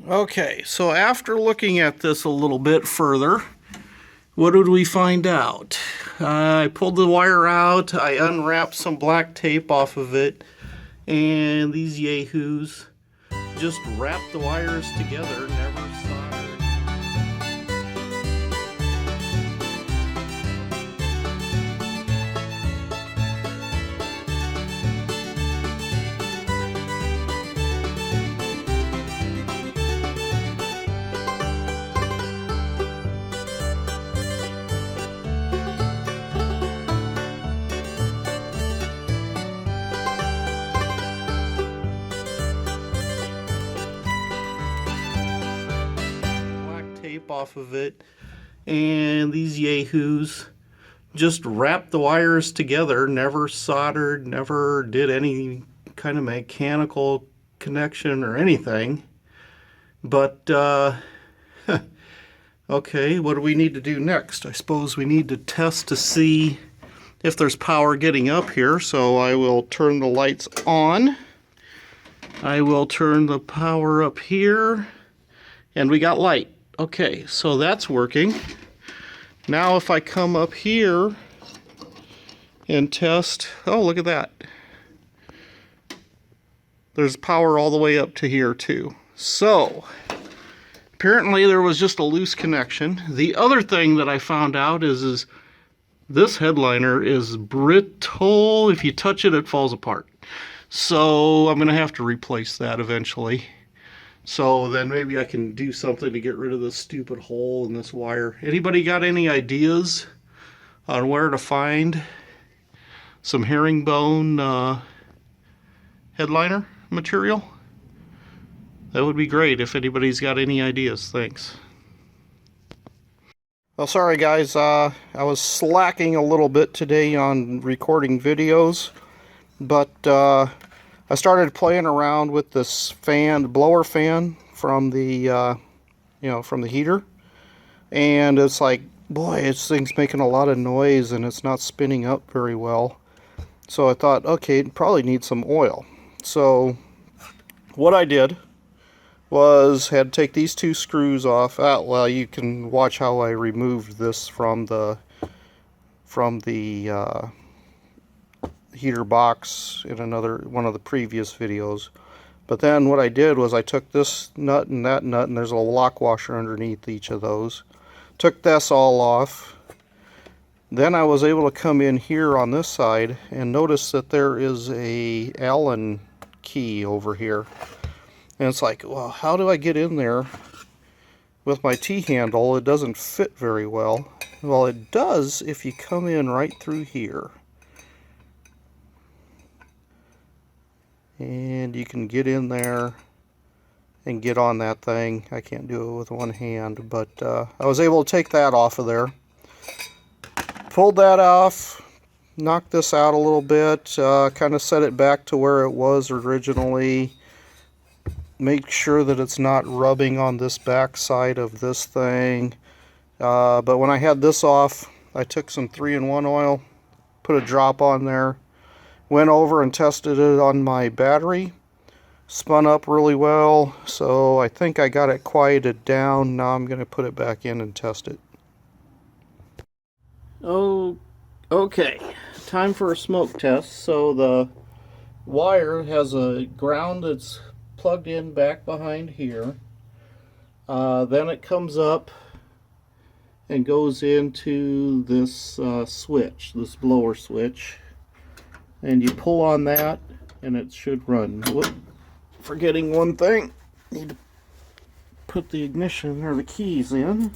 Okay, so after looking at this a little bit further, what did we find out? I pulled the wire out, I unwrapped some black tape off of it, and these yahoos just wrapped the wires together, never soldered. Tape off of it, and these yahoos just wrapped the wires together, never soldered, never did any kind of mechanical connection or anything. But okay, what do we need to do next? I suppose we need to test to see if there's power getting up here. So I will turn the lights on. I will turn the power up here, and we got light. Okay, so that's working. Now if I come up here and test, oh, look at that. There's power all the way up to here too. So apparently there was just a loose connection. The other thing that I found out is this headliner is brittle. If you touch it, it falls apart. So I'm gonna have to replace that eventually. So then maybe I can do something to get rid of this stupid hole in this wire. Anybody got any ideas on where to find some herringbone headliner material? That would be great if anybody's got any ideas. Thanks. Well, sorry guys, I was slacking a little bit today on recording videos, but I started playing around with this blower fan from the, from the heater, and it's like, boy, this thing's making a lot of noise and it's not spinning up very well. So I thought, okay, it probably needs some oil. So what I did was had to take these two screws off. Well, you can watch how I removed this from the heater box in one of the previous videos. But then what I did was I took this nut and that nut, and there's a lock washer underneath each of those. Took this all off. Then I was able to come in here on this side and notice that there is a Allen key over here. And it's like, well, how do I get in there with my T-handle? It doesn't fit very well. Well, it does if you come in right through here. And you can get in there and get on that thing. I can't do it with one hand, but I was able to take that off of there. Pulled that off, knocked this out a little bit, kind of set it back to where it was originally. Make sure that it's not rubbing on this back side of this thing. But when I had this off, I took some 3-in-1 oil, put a drop on there, went over and tested it on my battery. Spun up really well, so I think I got it quieted down. Now I'm going to put it back in and test it. Oh, okay. Time for a smoke test. So the wire has a ground that's plugged in back behind here. Then it comes up and goes into this switch, this blower switch. And you pull on that and it should run. Whoop. Forgetting one thing. Need to put the ignition or the keys in,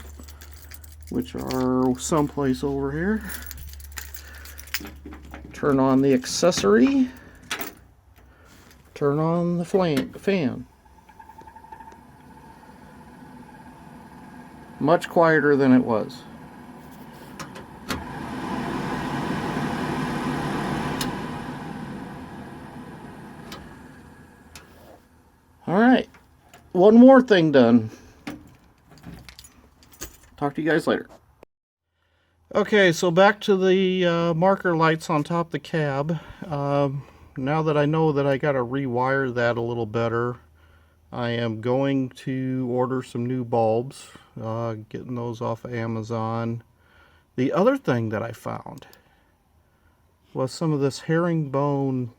which are someplace over here. Turn on the accessory. Turn on the fan. Much quieter than it was. Alright, one more thing done. Talk to you guys later. Okay, so back to the marker lights on top of the cab. Now that I know that I got to rewire that a little better, I am going to order some new bulbs, getting those off of Amazon. The other thing that I found was some of this herringbone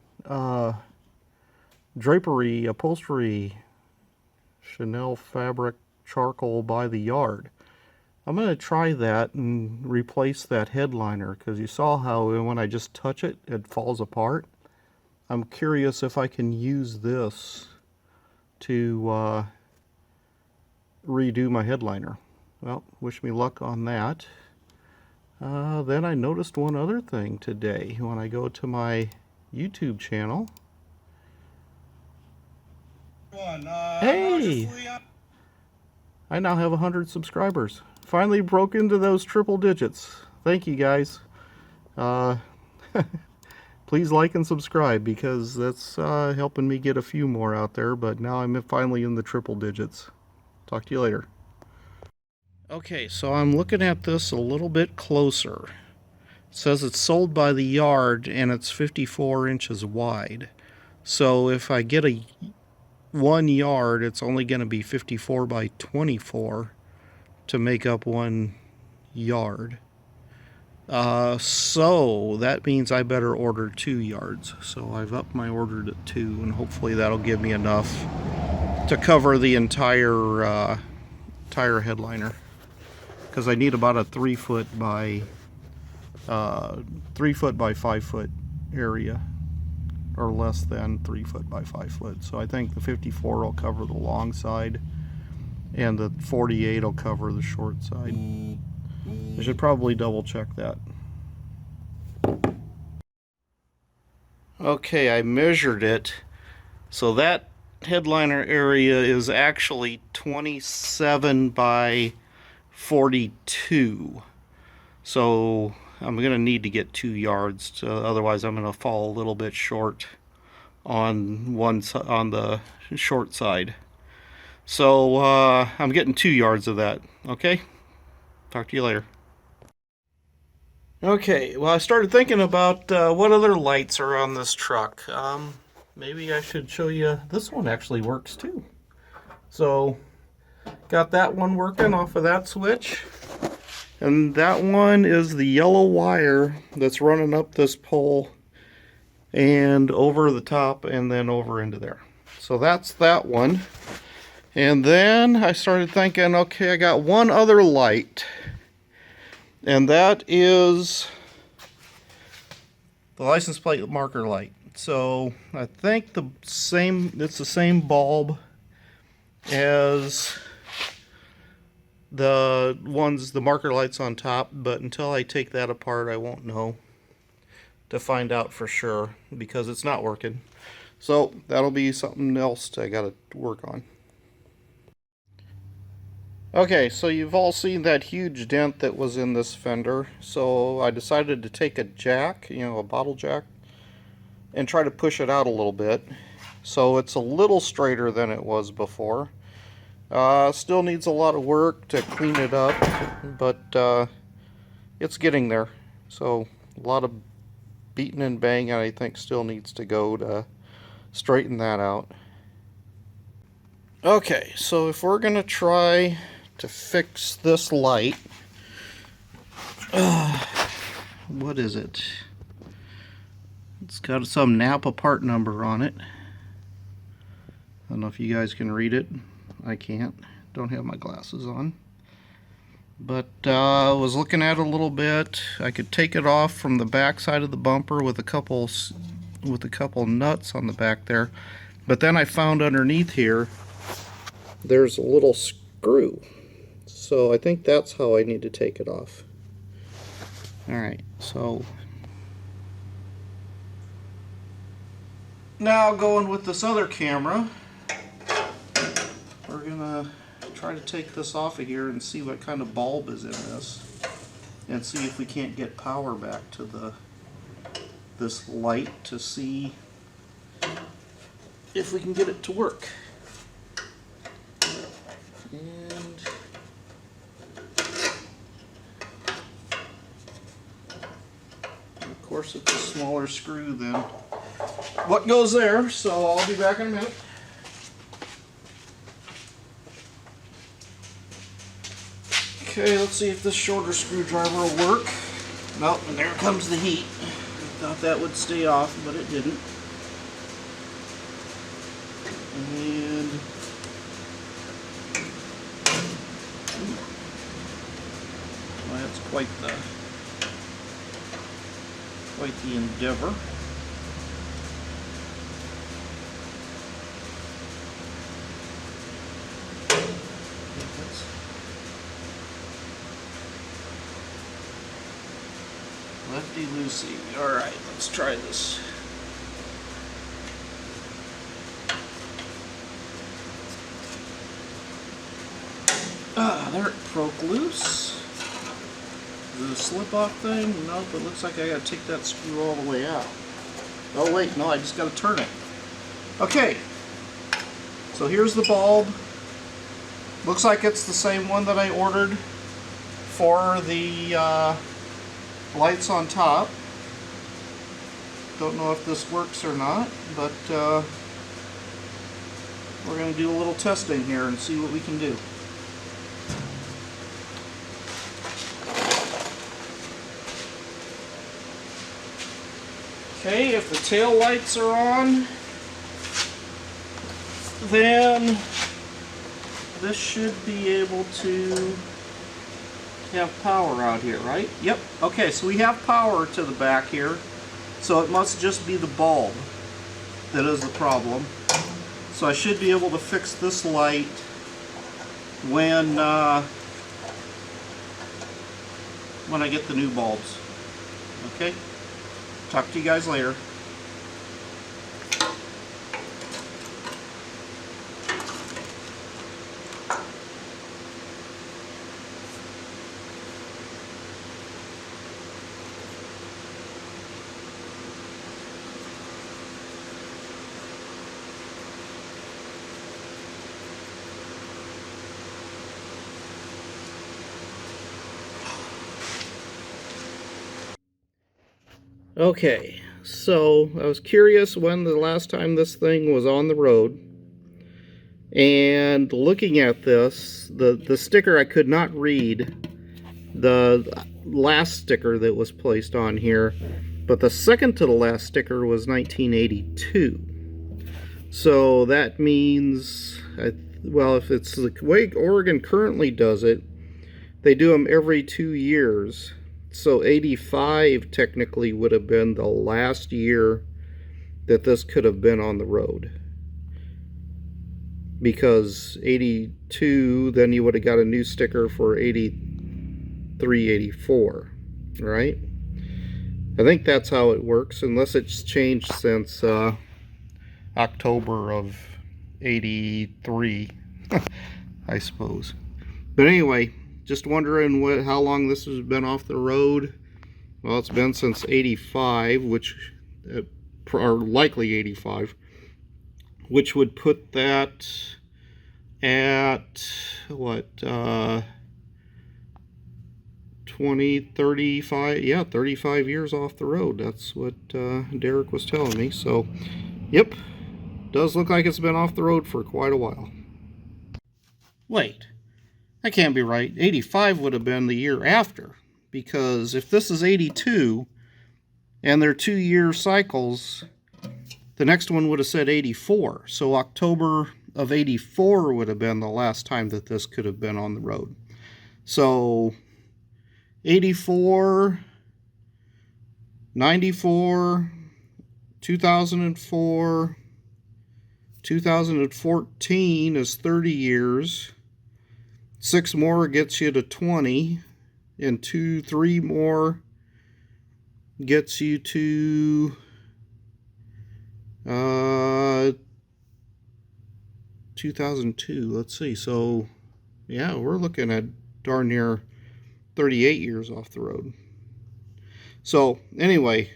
drapery, upholstery, Chanel fabric charcoal by the yard. I'm going to try that and replace that headliner, because you saw how when I just touch it, it falls apart. I'm curious if I can use this to redo my headliner. Well, wish me luck on that. Then I noticed one other thing today when I go to my YouTube channel. Hey! I now have 100 subscribers. Finally broke into those triple digits. Thank you guys. Please like and subscribe, because that's helping me get a few more out there, but now I'm finally in the triple digits. Talk to you later. Okay, so I'm looking at this a little bit closer. It says it's sold by the yard and it's 54 inches wide. So if I get a 1 yard, it's only going to be 54 by 24 to make up 1 yard. So that means I better order 2 yards. So I've upped my order to 2, and hopefully that'll give me enough to cover the entire headliner. Because I need about a 3 foot by 5 foot area, or less than 3 foot by 5 foot. So I think the 54 will cover the long side, and the 48 will cover the short side. I should probably double check that. Okay, I measured it. So that headliner area is actually 27 by 42. So I'm going to need to get 2 yards. Otherwise, I'm going to fall a little bit short on the short side. So I'm getting 2 yards of that. Okay? Talk to you later. Okay, well, I started thinking about what other lights are on this truck. Maybe I should show you. This one actually works too. So, got that one working off of that switch. And that one is the yellow wire that's running up this pole and over the top and then over into there. So that's that one. And then I started thinking, okay, I got one other light. And that is the license plate marker light. So I think it's the same bulb as the marker lights on top, but until I take that apart, I won't know to find out for sure, because it's not working. So that'll be something else I gotta work on. Okay, so you've all seen that huge dent that was in this fender, so I decided to take a jack, a bottle jack, and try to push it out a little bit, so it's a little straighter than it was before. Still needs a lot of work to clean it up, but it's getting there. So a lot of beating and banging I think still needs to go to straighten that out. Okay, so if we're gonna try to fix this light, what is it? It's got some Napa part number on it. I don't know if you guys can read it. I can't. Don't have my glasses on. But I was looking at it a little bit. I could take it off from the back side of the bumper with a couple nuts on the back there. But then I found underneath here there's a little screw. So I think that's how I need to take it off. Alright, so now going with this other camera, we're gonna try to take this off of here and see what kind of bulb is in this, and see if we can't get power back to this light to see if we can get it to work. And of course it's a smaller screw than what goes there, so I'll be back in a minute. Okay, let's see if this shorter screwdriver will work. Nope, and there comes the heat. I thought that would stay off, but it didn't. And well, that's quite the endeavor. Lefty loosey. Alright, let's try this. There it broke loose. The slip-off thing? Nope, it looks like I gotta take that screw all the way out. Oh wait, no, I just gotta turn it. Okay, so here's the bulb. Looks like it's the same one that I ordered for the lights on top. Don't know if this works or not, but we're going to do a little testing here and see what we can do. Okay, if the tail lights are on, then this should be able to have power out here, right? Yep. Okay, so we have power to the back here, so it must just be the bulb that is the problem. So I should be able to fix this light when I get the new bulbs. Okay? Talk to you guys later. Okay, so I was curious when the last time this thing was on the road, and looking at this, the sticker I could not read the last sticker that was placed on here, but the second to the last sticker was 1982. So that means, well, if it's the way Oregon currently does it, they do them every 2 years. So 85 technically would have been the last year that this could have been on the road. Because 82, then you would have got a new sticker for 83, 84, right? I think that's how it works, unless it's changed since October of 83, I suppose. But anyway, just wondering how long this has been off the road. Well, it's been since 85, which, or likely 85, which would put that at, what, 20, 35, yeah, 35 years off the road. That's what Derek was telling me. So, yep, does look like it's been off the road for quite a while. Wait. That can't be right. 85 would have been the year after, because if this is 82 and they're 2-year cycles, the next one would have said 84. So October of 84 would have been the last time that this could have been on the road. So 84, 94, 2004, 2014 is 30 years. 6 more gets you to 20, and 3 more gets you to 2002. Let's see. So, yeah, we're looking at darn near 38 years off the road. So, anyway,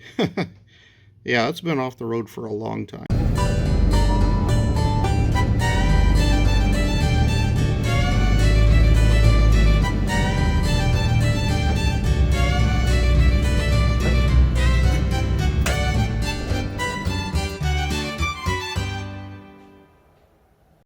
yeah, it's been off the road for a long time.